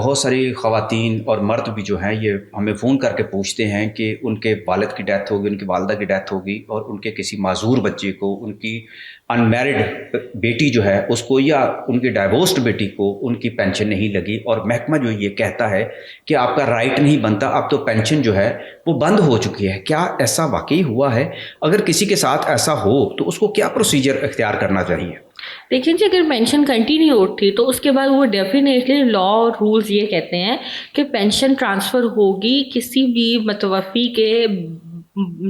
بہت ساری خواتین اور مرد بھی جو ہیں یہ ہمیں فون کر کے پوچھتے ہیں کہ ان کے والد کی ڈیتھ ہوگی، ان کی والدہ کی ڈیتھ ہوگی اور ان کے کسی معذور بچے کو، ان کی ان میرڈ بیٹی جو ہے اس کو یا ان کی ڈائیورسڈ بیٹی کو ان کی پینشن نہیں لگی، اور محکمہ جو یہ کہتا ہے کہ آپ کا رائٹ نہیں بنتا، اب تو پینشن جو ہے وہ بند ہو چکی ہے۔ کیا ایسا واقعی ہوا ہے؟ اگر کسی کے ساتھ ایسا ہو تو اس کو کیا پروسیجر اختیار کرنا چاہیے؟ دیکھیں جی، اگر پینشن کنٹینیو تھی تو اس کے بعد وہ ڈیفینیٹلی لا اور رولز یہ کہتے ہیں کہ پینشن ٹرانسفر ہوگی کسی بھی متوفی کے،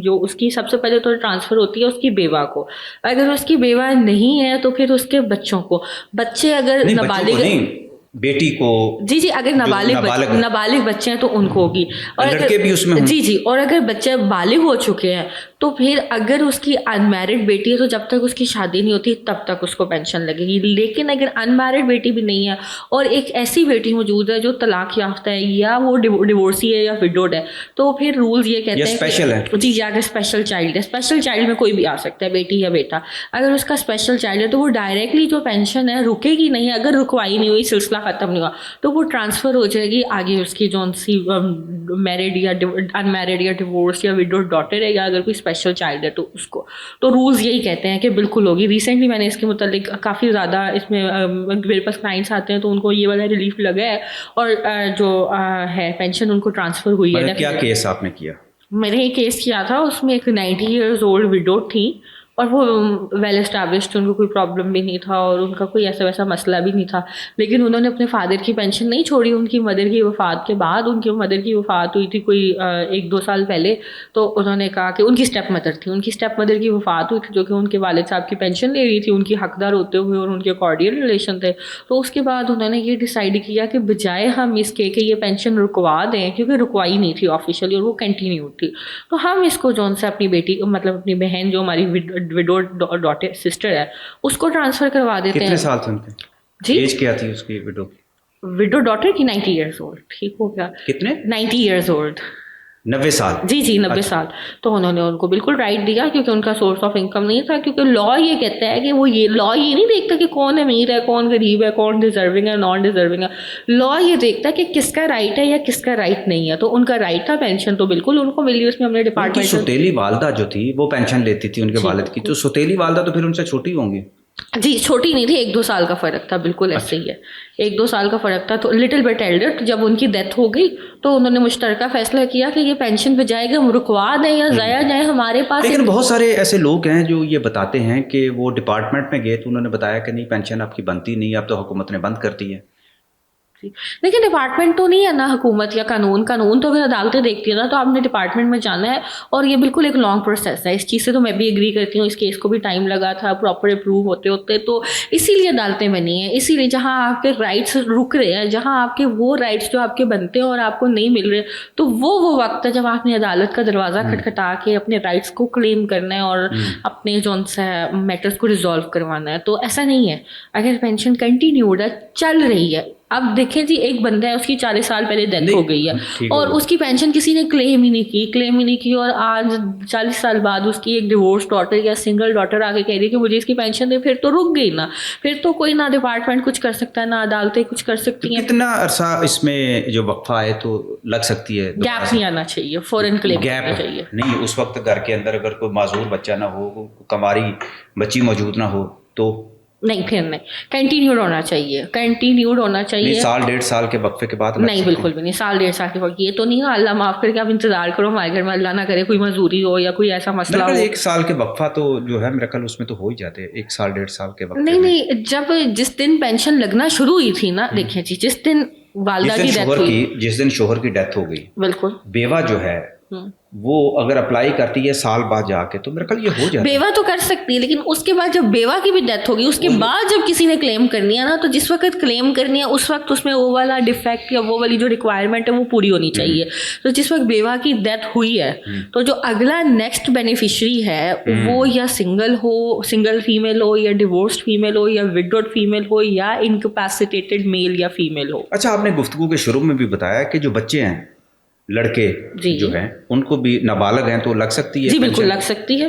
جو اس کی سب سے پہلے تو ٹرانسفر ہوتی ہے اس کی بیوہ کو، اگر اس کی بیوہ نہیں ہے تو پھر اس کے بچوں کو، بچے اگر نہیں، بچوں کو نہیں، بیٹی کو، جی اگر نابالغ بچے ہیں تو ان کو ہوگی، اور لڑکے بھی اس میں جی اور اگر بچے بالغ ہو چکے ہیں تو پھر اگر اس کی ان میرڈ بیٹی ہے تو جب تک اس کی شادی نہیں ہوتی تب تک اس کو پینشن لگے گی۔ لیکن اگر ان میرڈ بیٹی بھی نہیں ہے اور ایک ایسی بیٹی موجود ہے جو طلاق یافتہ ہے یا وہ ڈیورسی ہے یا وڈوڈ ہے، تو پھر رولز یہ کہتے ہیں اسپیشل ہے، جی اگر اسپیشل چائلڈ ہے، اسپیشل چائلڈ میں کوئی بھی آ سکتا ہے، بیٹی یا بیٹا، اگر اس کا اسپیشل چائلڈ ہے تو وہ ڈائریکٹلی جو پینشن ہے رکے گی نہیں، اگر رکوائی نہیں ہوئی، سلسلہ ختم نہیں ہوا تو وہ ٹرانسفر ہو جائے گی آگے اس کی جو سی میرڈ یا ان میرڈ یا ڈیورس یا وڈوڈ ڈاٹر ہے، یا اگر کوئی اسپیشل چائلڈ ہے تو اس کو، تو رولز یہی کہتے ہیں کہ بالکل ہوگی۔ ریسنٹلی میں نے اس کے متعلق کافی زیادہ اس میں میرے پاس کلائنٹس آتے ہیں تو ان کو یہ والا ریلیف لگا ہے، اور جو ہے پینشن ان کو ٹرانسفر ہوئی ہے۔ کیا کیس آپ نے کیا؟ میں نے ایک کیس کیا تھا، اس میں ایک 90 ایئرز اولڈ وڈوڈ تھی اور وہ ویل اسٹیبلشڈ، ان کو کوئی پرابلم بھی نہیں تھا اور ان کا کوئی ایسا ویسا مسئلہ بھی نہیں تھا، لیکن انہوں نے اپنے فادر کی پینشن نہیں چھوڑی۔ ان کی مدر کی وفات کے بعد، ان کی مدر کی وفات ہوئی تھی کوئی 1-2 سال پہلے، تو انہوں نے کہا کہ ان کی اسٹیپ مدر تھی، ان کی اسٹیپ مدر کی وفات ہوئی تھی جو کہ ان کے والد صاحب کی پینشن لے رہی تھی، ان کی حقدار ہوتے ہوئے، اور ان کے کارڈیل ریلیشن تھے۔ تو اس کے بعد انہوں نے یہ ڈیسائیڈ کیا کہ بجائے ہم اس کے کہ یہ پینشن رکوا دیں، کیونکہ رکوائی نہیں تھی آفیشیلی اور وہ کنٹینیو تھی، تو ہم اس کو جون سے اپنی بیٹی، مطلب اپنی بہن جو ہماری وڈوڈ ڈاٹر سسٹر ہے، اس کو ٹرانسفر کروا دیتے ہیں۔ کتنے سال تھے ان کے؟ جی ایج کیا تھی اس کی وڈو ڈاٹر کی؟ 90 ایئرز اولڈ۔ ٹھیک ہو گیا، کتنے؟ 90 ایئرز اولڈ، 90 سال۔ جی 90 سال۔ تو انہوں نے ان کو بالکل رائٹ دیا کیونکہ ان کا سورس آف انکم نہیں تھا، کیونکہ لا یہ کہتا ہے کہ وہ یہ لا یہ نہیں دیکھتا کہ کون امیر ہے، کون غریب ہے، کون ڈیزرونگ ہے، نان ڈیزرونگ ہے، لا یہ دیکھتا ہے کہ کس کا رائٹ ہے یا کس کا رائٹ نہیں ہے۔ تو ان کا رائٹ تھا پینشن، تو بالکل ان کو ملی۔ اس میں ہم نے ڈپارٹمنٹ، سوتیلی والدہ جو تھی وہ پینشن لیتی تھی ان کے والد کی، تو سوتیلی والدہ تو پھر ان سے چھوٹی ہوں گی؟ جی چھوٹی نہیں تھی، 1-2 سال کا فرق تھا، بالکل ایسے ہی ہے، 1-2 سال کا فرق تھا۔ تو لٹل بٹ ایلڈر، جب ان کی ڈیتھ ہو گئی تو انہوں نے مشترکہ فیصلہ کیا کہ یہ پینشن پہ جائے گا، ہم رکوا دیں یا ضائع جائیں ہمارے پاس۔ لیکن بہت سارے ایسے لوگ ہیں جو یہ بتاتے ہیں کہ وہ ڈپارٹمنٹ میں گئے تو انہوں نے بتایا کہ نہیں پینشن آپ کی بنتی نہیں، اب تو حکومت نے بند کر دی ہے۔ لیکن ڈپارٹمنٹ تو نہیں ہے نا حکومت یا قانون تو اگر عدالتیں دیکھتی ہیں نا تو آپ نے ڈپارٹمنٹ میں جانا ہے، اور یہ بالکل ایک لانگ پروسیس ہے۔ اس چیز سے تو میں بھی ایگری کرتی ہوں، اس کیس کو بھی ٹائم لگا تھا پراپر اپروو ہوتے، تو اسی لیے عدالتیں بنی ہیں، اسی لیے جہاں آپ کے رائٹس رک رہے ہیں، جہاں آپ کے وہ رائٹس جو آپ کے بنتے ہیں اور آپ کو نہیں مل رہے، تو وہ وقت ہے جب آپ نے عدالت کا دروازہ کھٹکھٹا کے اپنے رائٹس کو کلیم کرنا ہے اور اپنے جو سا میٹرز کو ریزالو کروانا ہے۔ تو ایسا نہیں ہے، اگر پینشن کنٹینیوڈ ہے، چل رہی ہے۔ اب دیکھیں جی، ایک بندہ ہے، اس کی 40 سال پہلے ڈیتھ ہو گئی ہے اور اس کی پینشن کسی نے کلیم ہی نہیں کی، اور آج 40 سال بعد اس کی ایک ڈیورس ڈاٹر یا سنگل ڈاٹر آ کے کہہ رہی ہے کہ مجھے اس کی پینشن دے، پھر تو رک گئی نا، پھر تو کوئی نہ ڈپارٹمنٹ کچھ کر سکتا ہے نہ عدالتیں کچھ کر سکتی ہیں۔ کتنا عرصہ اس میں جو وقفہ ہے تو لگ سکتی ہے؟ گیپ نہیں آنا چاہیے، فوراً کلیم کرنا چاہیے۔ نہیں، اس وقت گھر کے اندر اگر کوئی معذور بچہ نہ ہو، کماری بچی موجود نہ ہو تو نہیں، پھر نہیں، کنٹینیوڈ ہونا چاہیے۔ 1-1.5 سال کے وقفے کے بعد نہیں، بالکل بھی نہیں، 1-1.5 سال کے وقت یہ تو نہیں ہے۔ اللہ معاف کر کے آپ انتظار کرو، ہمارے گھر میں اللہ نہ کرے کوئی مجبوری ہو یا کوئی ایسا مسئلہ ہو۔ 1 سال کے وقفہ تو جو ہے میرا خیال اس میں تو ہو ہی جاتے ہیں، 1-1.5 سال کے وقفے۔ نہیں، جس دن پینشن لگنا شروع ہوئی تھی نا، دیکھیں جی، جس دن والدہ کی ڈیتھ ہوئی، جس دن شوہر کی ڈیتھ ہو گئی، بالکل بیوہ جو ہے وہ اگر اپلائی کرتی ہے سال بعد جا کے تو میرا خیال یہ ہو جاتا ہے۔ بیوہ تو کر سکتی ہے، لیکن اس کے بعد جب بیوہ کی بھی ڈیتھ ہوگی، اس کے بعد جب کسی نے کلیم کرنی ہے نا، تو جس وقت کلیم کرنی ہے اس وقت اس میں وہ والا ڈیفیکٹ یا وہ والی جو ریکوائرمنٹ ہے وہ پوری ہونی چاہیے۔ تو جس وقت بیوہ کی ڈیتھ ہوئی ہے تو جو اگلا نیکسٹ بینیفیشری ہے وہ یا سنگل فیمیل ہو یا ڈیورسڈ فیمیل ہو یا وڈوڈ فیمیل ہو یا انکیپیسیٹیٹڈ میل یا فیمیل ہو۔ اچھا، آپ نے گفتگو کے شروع میں بھی بتایا کہ جو بچے ہیں، لڑکے جو ہیں، ان کو بھی نابالغ ہیں تو لگ سکتی ہے؟ جی بالکل لگ سکتی ہے۔